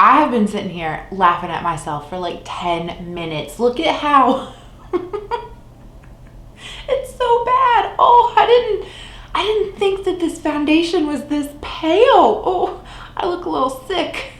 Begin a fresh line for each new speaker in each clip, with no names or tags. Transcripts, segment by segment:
I have been sitting here laughing at myself for like 10 minutes. Look at how it's so bad. Oh, I didn't think that this foundation was this pale. Oh, I look a little sick.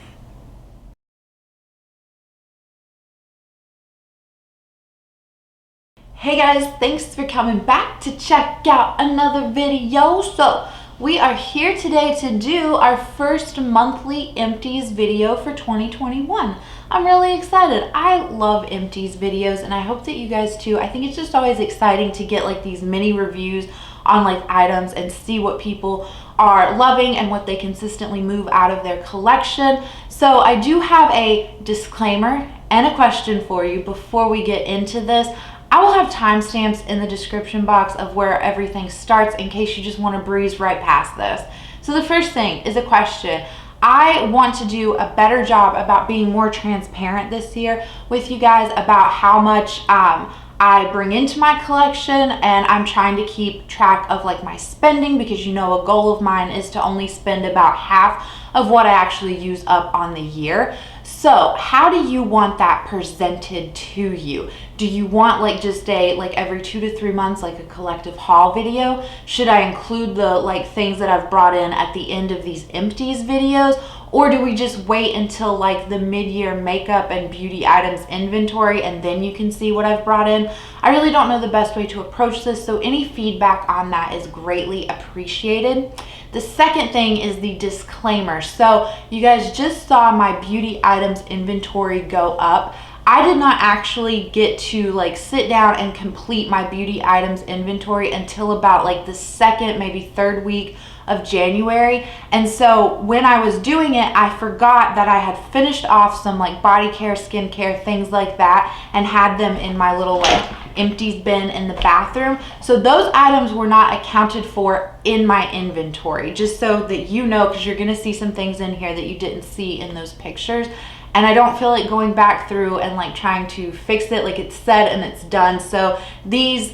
Hey guys, thanks for coming back to check out another video. So we are here today to do our first monthly Empties video for 2021. I'm really excited. I love Empties videos and I hope that you guys too. I think it's just always exciting to get like these mini reviews on like items and see what people are loving and what they consistently move out of their collection. So I do have a disclaimer and a question for you before we get into this. I will have timestamps in the description box of where everything starts in case you just want to breeze right past this. So the first thing is a question. I want to do a better job about being more transparent this year with you guys about how much I bring into my collection, and I'm trying to keep track of like my spending because you know a goal of mine is to only spend about half of what I actually use up on the year. So how do you want that presented to you? Do you want like just a like every 2 to 3 months like a collective haul video? Should I include the like things that I've brought in at the end of these Empties videos? Or do we just wait until like the mid-year makeup and beauty items inventory and then you can see what I've brought in? I really don't know the best way to approach this, so any feedback on that is greatly appreciated. The second thing is the disclaimer. So you guys just saw my beauty items inventory go up. I did not actually get to like sit down and complete my beauty items inventory until about like the second, maybe third week of January. And so when I was doing it, I forgot that I had finished off some like body care, skincare, things like that, and had them in my little like Empties bin in the bathroom. So those items were not accounted for in my inventory, just so that you know, because you're gonna see some things in here that you didn't see in those pictures. And I don't feel like going back through and like trying to fix it. Like it's said and it's done. So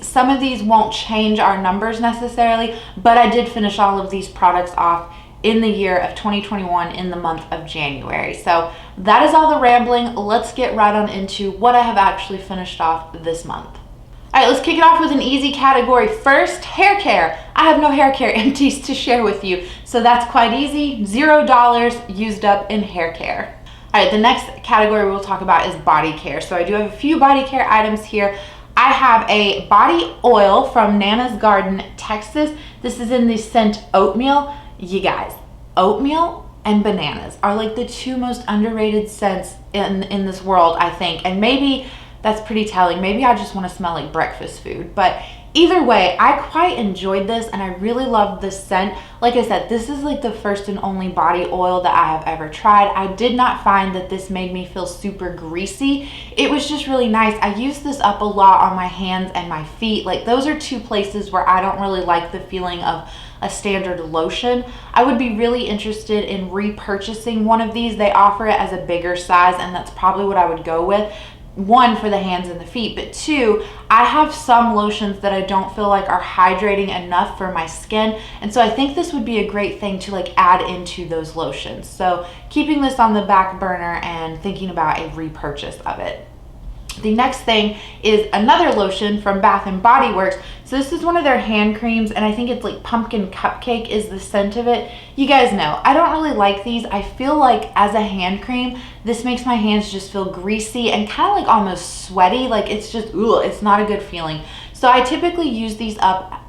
some of these won't change our numbers necessarily, but I did finish all of these products off in the year of 2021 in the month of January. So that is all the rambling. Let's get right on into what I have actually finished off this month. All right, let's kick it off with an easy category. First, hair care. I have no hair care empties to share with you, so that's quite easy. $0 used up in hair care. All right, the next category we'll talk about is body care. So I do have a few body care items here. I have a body oil from Nana's Garden, Texas. This is in the scent Oatmeal. You guys, oatmeal and bananas are like the two most underrated scents in this world, I think. And maybe that's pretty telling. Maybe I just want to smell like breakfast food. But either way, I quite enjoyed this and I really loved this scent. Like I said, this is like the first and only body oil that I have ever tried. I did not find that this made me feel super greasy. It was just really nice. I use this up a lot on my hands and my feet. Like those are two places where I don't really like the feeling of a standard lotion. I would be really interested in repurchasing one of these. They offer it as a bigger size and that's probably what I would go with. One, for the hands and the feet, but two, I have some lotions that I don't feel like are hydrating enough for my skin, and so I think this would be a great thing to like add into those lotions. So keeping this on the back burner and thinking about a repurchase of it. The next thing is another lotion from Bath & Body Works. So this is one of their hand creams and I think it's like pumpkin cupcake is the scent of it. You guys know, I don't really like these. I feel like as a hand cream, this makes my hands just feel greasy and kind of like almost sweaty. Like it's just, ugh, it's not a good feeling. So I typically use these up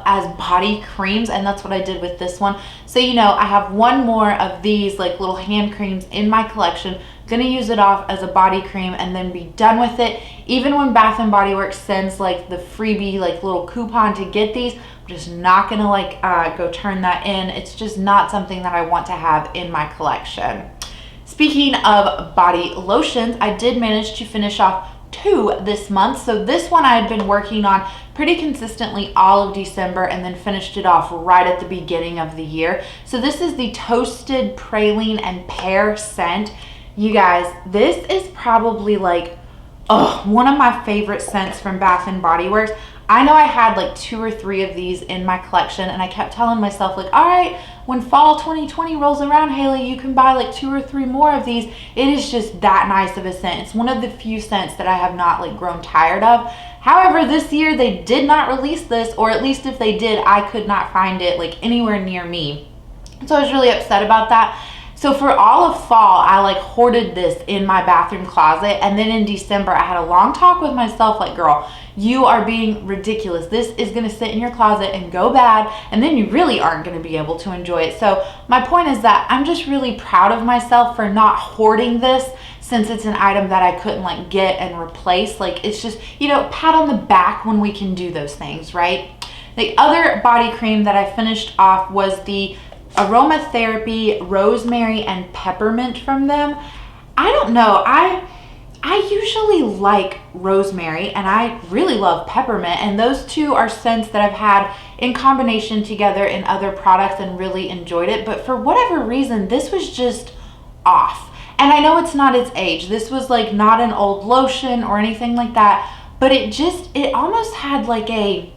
as body creams, and that's what I did with this one. So you know, I have one more of these like little hand creams in my collection. Gonna use it off as a body cream and then be done with it. Even when Bath & Body Works sends like the freebie like little coupon to get these, I'm just not gonna like go turn that in. It's just not something that I want to have in my collection. Speaking of body lotions, I did manage to finish off 2 this month. So this one I had been working on pretty consistently all of December and then finished it off right at the beginning of the year. So this is the Toasted Praline and Pear scent. You guys, this is probably like one of my favorite scents from Bath & Body Works. I know I had like 2 or 3 of these in my collection, and I kept telling myself like, all right, when fall 2020 rolls around, Haley, you can buy like 2 or 3 more of these. It is just that nice of a scent. It's one of the few scents that I have not like grown tired of. However, this year they did not release this, or at least if they did, I could not find it like anywhere near me. So I was really upset about that. So for all of fall, I like hoarded this in my bathroom closet. And then in December, I had a long talk with myself like, girl, you are being ridiculous. This is going to sit in your closet and go bad, and then you really aren't going to be able to enjoy it. So my point is that I'm just really proud of myself for not hoarding this, since it's an item that I couldn't like get and replace. Like, it's just, you know, pat on the back when we can do those things, right? The other body cream that I finished off was the Aromatherapy Rosemary and Peppermint from them. I don't know, I usually like rosemary, and I really love peppermint, and those two are scents that I've had in combination together in other products and really enjoyed it. But for whatever reason, this was just off. And I know it's not its age. This was like not an old lotion or anything like that, but it almost had like a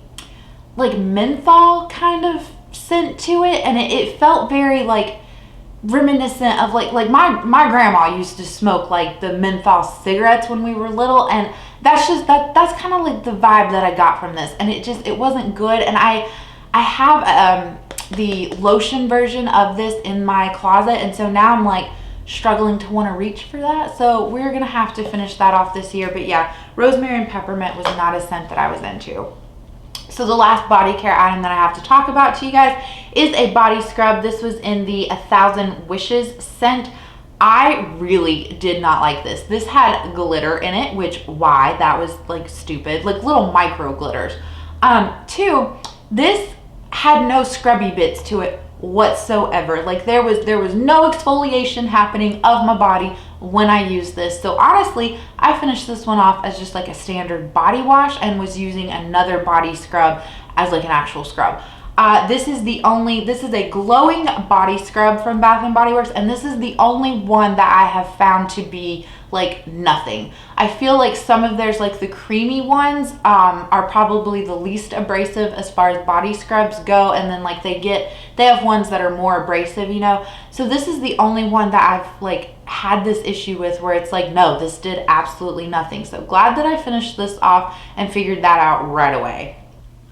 menthol kind of scent to it, and it felt very like reminiscent of like my grandma used to smoke like the menthol cigarettes when we were little, and that's kind of like the vibe that I got from this, and it wasn't good. And I have the lotion version of this in my closet, and so now I'm like struggling to want to reach for that, so we're gonna have to finish that off this year. But yeah, rosemary and peppermint was not a scent that I was into. So the last body care item that I have to talk about to you guys is a body scrub. This was in the 1000 Wishes scent. I really did not like this. This had glitter in it, which why? That was like stupid, like little micro glitters. 2, this had no scrubby bits to it whatsoever. Like there was no exfoliation happening of my body when I used this. So honestly, I finished this one off as just like a standard body wash and was using another body scrub as like an actual scrub. This is a glowing body scrub from Bath & Body Works, and this is the only one that I have found to be like nothing. I feel like some of theirs, like the creamy ones, are probably the least abrasive as far as body scrubs go, and then like they have ones that are more abrasive, you know. So this is the only one that I've like had this issue with where it's like, no, this did absolutely nothing. So glad that I finished this off and figured that out right away.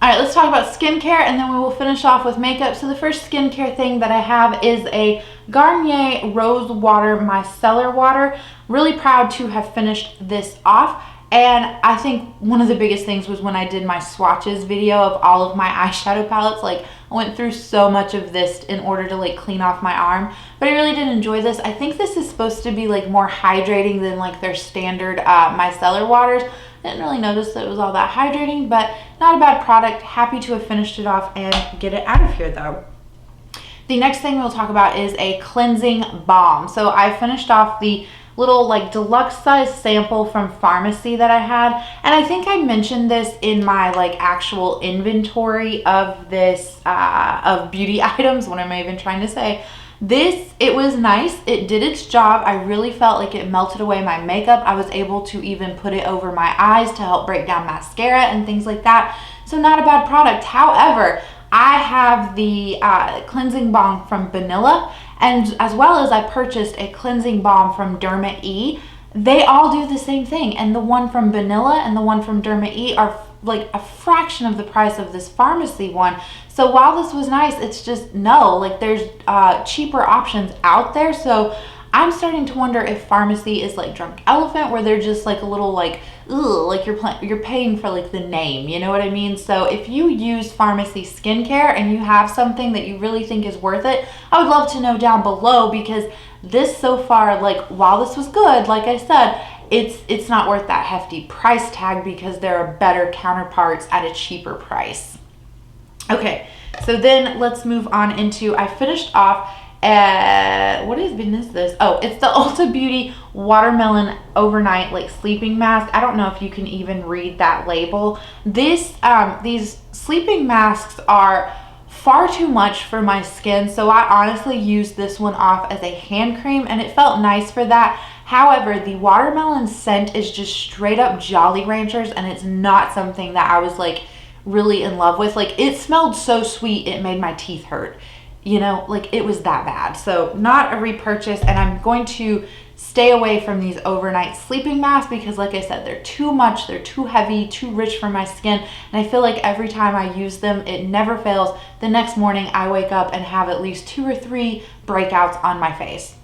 All right, let's talk about skincare, and then we will finish off with makeup. So the first skincare thing that I have is a Garnier Rose Water Micellar Water. Really proud to have finished this off. And I think one of the biggest things was when I did my swatches video of all of my eyeshadow palettes. Like, I went through so much of this in order to like clean off my arm, but I really did enjoy this. I think this is supposed to be like more hydrating than like their standard micellar waters. Didn't really notice that it was all that hydrating, but not a bad product. Happy to have finished it off and get it out of here though. The next thing we'll talk about is a cleansing balm. So I finished off the little like deluxe size sample from Pharmacy that I had, and I think I mentioned this in my like actual inventory of this of beauty items. What am I even trying to say? It was nice. It did its job. I really felt like it melted away my makeup. I was able to even put it over my eyes to help break down mascara and things like that. So not a bad product. However, I have the cleansing balm from Vanilla, and as well as I purchased a cleansing balm from Derma E. They all do the same thing, and the one from Vanilla and the one from Derma E are like a fraction of the price of this Pharmacy one. So while this was nice, it's just no, like there's cheaper options out there. So I'm starting to wonder if Pharmacy is like Drunk Elephant, where they're just like a little like, ugh, like you're paying for like the name, you know what I mean? So if you use Pharmacy skincare and you have something that you really think is worth it, I would love to know down below, because this so far, like while this was good, like I said, it's not worth that hefty price tag, because there are better counterparts at a cheaper price. Okay, so then let's move on into, I finished off, what even is this? Oh, it's the Ulta Beauty Watermelon Overnight like sleeping mask. I don't know if you can even read that label. These sleeping masks are far too much for my skin, so I honestly used this one off as a hand cream, and it felt nice for that. However, the watermelon scent is just straight up Jolly Ranchers, and it's not something that I was like really in love with. Like, it smelled so sweet, it made my teeth hurt. You know, like, it was that bad. So not a repurchase, and I'm going to stay away from these overnight sleeping masks because, like I said, they're too much, they're too heavy, too rich for my skin, and I feel like every time I use them, it never fails. The next morning, I wake up and have at least 2 or 3 breakouts on my face.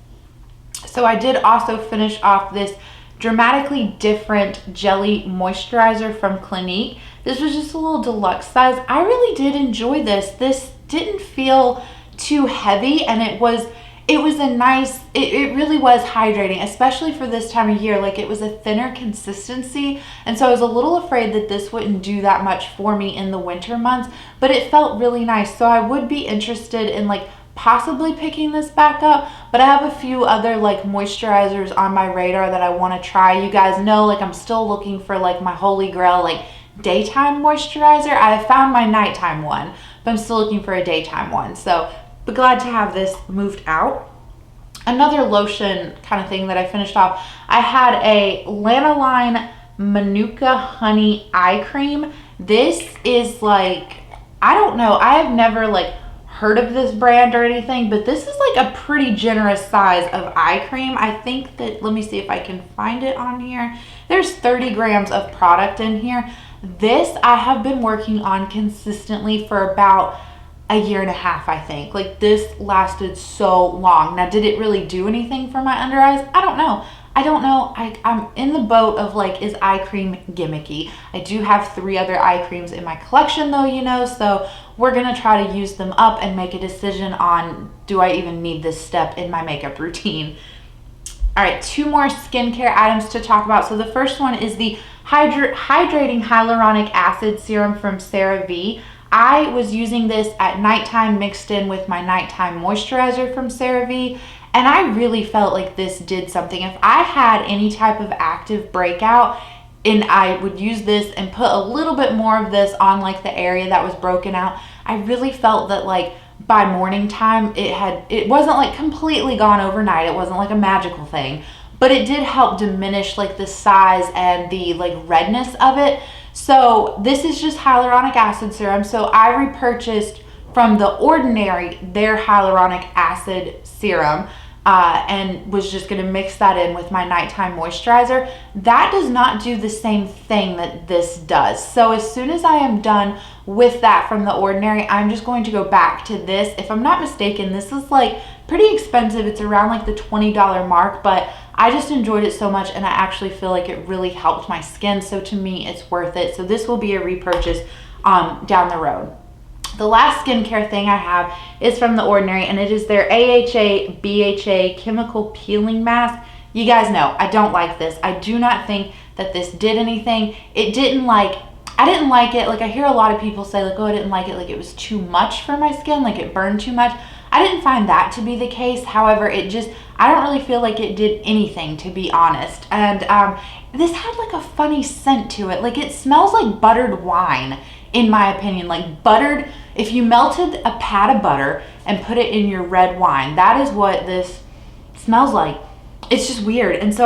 So I did also finish off this Dramatically Different Jelly Moisturizer from Clinique. This was just a little deluxe size. I really did enjoy this. This didn't feel too heavy, and it was a nice, it really was hydrating, especially for this time of year. Like, it was a thinner consistency, and so I was a little afraid that this wouldn't do that much for me in the winter months, but it felt really nice. So I would be interested in like possibly picking this back up, but I have a few other like moisturizers on my radar that I want to try. You guys know, like, I'm still looking for like my holy grail, like, daytime moisturizer. I have found my nighttime one, but I'm still looking for a daytime one. So, but glad to have this moved out. Another lotion kind of thing that I finished off, I had a Lanolin Manuka Honey Eye Cream. This is like, I don't know, I have never like heard of this brand or anything, but this is like a pretty generous size of eye cream. I think that, let me see if I can find it on here. There's 30 grams of product in here. This I have been working on consistently for about a year and a half, I think. Like, this lasted so long. Now, did it really do anything for my under eyes? I don't know. I'm in the boat of like, is eye cream gimmicky? I do have 3 other eye creams in my collection though, you know, so we're gonna try to use them up and make a decision on, do I even need this step in my makeup routine? All right, 2 more skincare items to talk about. So the first one is the Hydrating Hyaluronic Acid Serum from CeraVe. I was using this at nighttime mixed in with my nighttime moisturizer from CeraVe, and I really felt like this did something. If I had any type of active breakout, and I would use this and put a little bit more of this on like the area that was broken out, I really felt that like by morning time it wasn't like completely gone overnight. It wasn't like a magical thing, but it did help diminish like the size and the like redness of it. So this is just hyaluronic acid serum. So I repurchased from The Ordinary their hyaluronic acid serum and was just going to mix that in with my nighttime moisturizer. That does not do the same thing that this does. So as soon as I am done with that from The Ordinary, I'm just going to go back to this. If I'm not mistaken, this is like pretty expensive. It's around like the $20 mark, but I just enjoyed it so much, and I actually feel like it really helped my skin. So to me, it's worth it. So this will be a repurchase down the road. The last skincare thing I have is from The Ordinary, and it is their AHA BHA Chemical Peeling Mask. You guys know, I don't like this. I do not think that this did anything. I didn't like it. Like, I hear a lot of people say like, oh, I didn't like it. Like, it was too much for my skin. Like, it burned too much. I didn't find that to be the case. However, I don't really feel like it did anything, to be honest. And this had like a funny scent to it. Like, it smells like buttered wine, in my opinion. Like buttered, if you melted a pat of butter and put it in your red wine, that is what this smells like. It's just weird. And so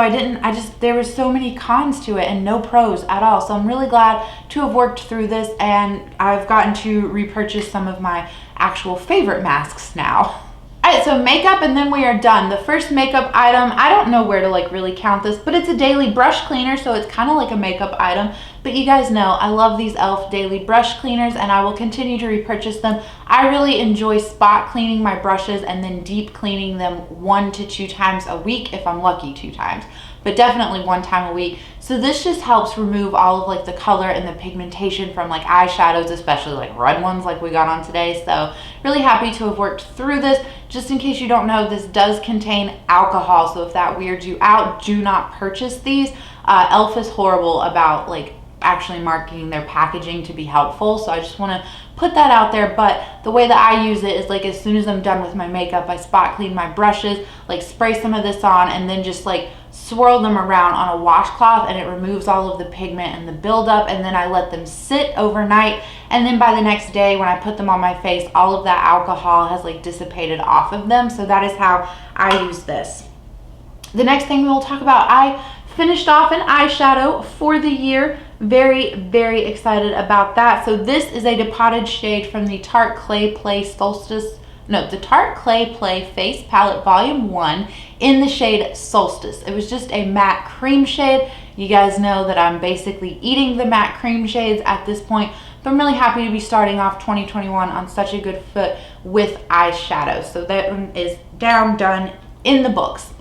there were so many cons to it and no pros at all. So I'm really glad to have worked through this, and I've gotten to repurchase some of my actual favorite masks now. All right, so makeup, and then we are done. The first makeup item, I don't know where to like really count this, but it's a daily brush cleaner, so it's kind of like a makeup item. But you guys know I love these e.l.f. daily brush cleaners, and I will continue to repurchase them. I really enjoy spot cleaning my brushes and then deep cleaning them 1 to 2 times a week, if I'm lucky 2 times, but definitely 1 time a week. So this just helps remove all of like the color and the pigmentation from like eyeshadows, especially like red ones like we got on today. So really happy to have worked through this. Just in case you don't know, this does contain alcohol, so if that weirds you out, do not purchase these. e.l.f. is horrible about like actually marketing their packaging to be helpful, so I just want to put that out there. But the way that I use it is like, as soon as I'm done with my makeup, I spot clean my brushes, like spray some of this on, and then just like swirl them around on a washcloth, and it removes all of the pigment and the buildup, and then I let them sit overnight, and then by the next day when I put them on my face, all of that alcohol has like dissipated off of them. So that is how I use this. The next thing we will talk about, I finished off an eyeshadow for the year. Very, very excited about that. So this is a depotted shade from the Tarte Clay Play the Tarte Clay Play Face Palette Volume 1 in the shade Solstice. It was just a matte cream shade. You guys know that I'm basically eating the matte cream shades at this point, but I'm really happy to be starting off 2021 on such a good foot with eyeshadow. So that one is done in the books.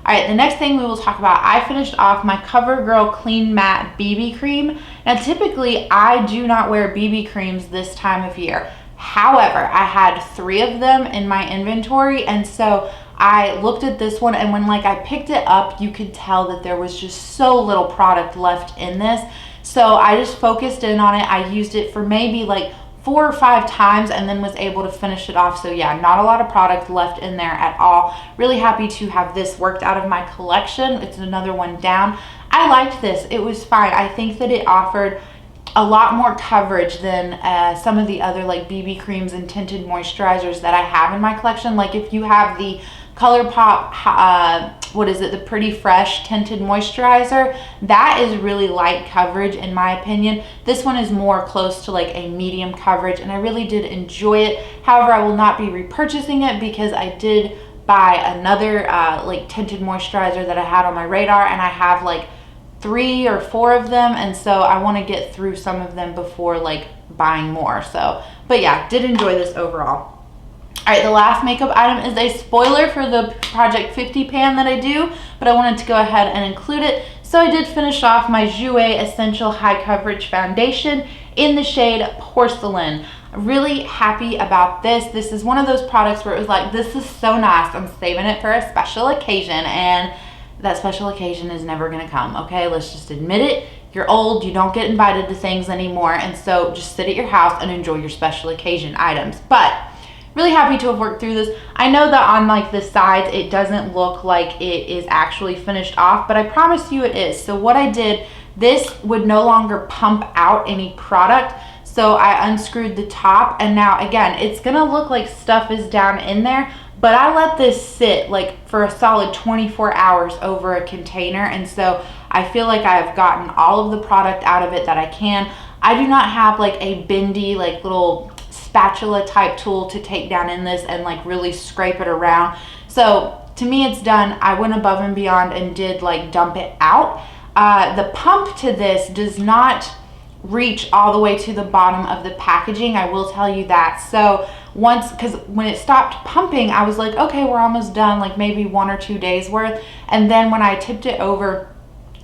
All right, the next thing we will talk about, I finished off my CoverGirl Clean Matte BB Cream. Now, typically, I do not wear BB creams this time of year. However, I had 3 of them in my inventory, and so I looked at this one, and when I picked it up, you could tell that there was just so little product left in this. So I just focused in on it. I used it for maybe 4 or 5 times and then was able to finish it off. So yeah, not a lot of product left in there at all. Really happy to have this worked out of my collection. It's another one down. I liked this. It was fine. I think that it offered a lot more coverage than some of the other BB creams and tinted moisturizers that I have in my collection. If you have the ColourPop, the Pretty Fresh tinted moisturizer, that is really light coverage in my opinion. This one is more close to a medium coverage, and I really did enjoy it. However, I will not be repurchasing it because I did buy another tinted moisturizer that I had on my radar, and I have 3 or 4 of them, and so I want to get through some of them before buying more. So, but yeah, did enjoy this overall. All right, the last makeup item is a spoiler for the Project 50 pan that I do, but I wanted to go ahead and include it. So I did finish off my Jouer Essential High Coverage Foundation in the shade Porcelain. Really happy about this. This is one of those products where it was this is so nice. I'm saving it for a special occasion, and that special occasion is never gonna come, okay? Let's just admit it. You're old, you don't get invited to things anymore, and so just sit at your house and enjoy your special occasion items. But really happy to have worked through this. I know that on the sides, it doesn't look like it is actually finished off, but I promise you it is. So what I did, this would no longer pump out any product. So I unscrewed the top, and now again, it's gonna look like stuff is down in there, but I let this sit for a solid 24 hours over a container, and so I feel like I've gotten all of the product out of it that I can. I do not have a bendy little spatula type tool to take down in this and really scrape it around. So to me, it's done. I went above and beyond and did dump it out. The pump to this does not reach all the way to the bottom of the packaging, I will tell you that. So because when it stopped pumping, I was okay, we're almost done, maybe 1 or 2 days worth. And then when I tipped it over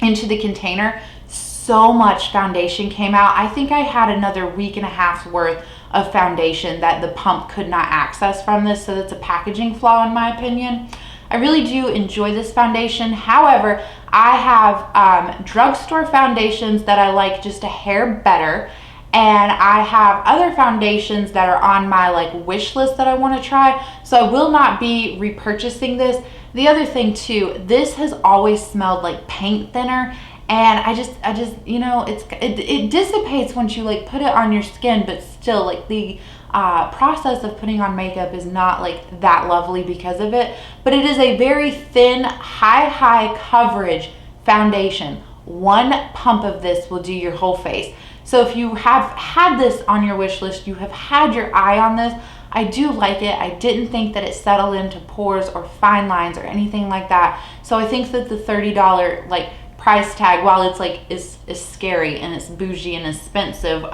into the container, so much foundation came out. I think I had another 1.5 weeks worth of foundation that the pump could not access from this. So that's a packaging flaw in my opinion. I really do enjoy this foundation. However, I have drugstore foundations that I like just a hair better, and I have other foundations that are on my wish list that I want to try. So I will not be repurchasing this. The other thing too, this has always smelled like paint thinner, and I just it dissipates once you put it on your skin, but still the process of putting on makeup is not that lovely because of it. But it is a very thin, high coverage foundation. One pump of this will do your whole face. So if you have had this on your wish list, you have had your eye on this, I do like it. I didn't think that it settled into pores or fine lines or anything like that. So I think that the $30 price tag, while it's is scary and it's bougie and expensive,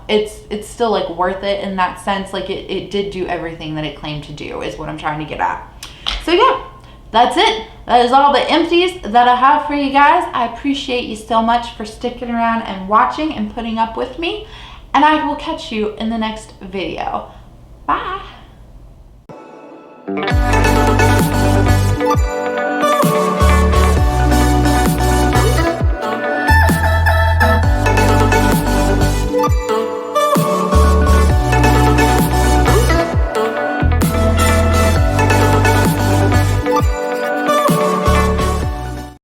it's still worth it in that sense. It did do everything that it claimed to do, is what I'm trying to get at. So yeah, that's it. That is all the empties that I have for you guys. I appreciate you so much for sticking around and watching and putting up with me, and I will catch you in the next video.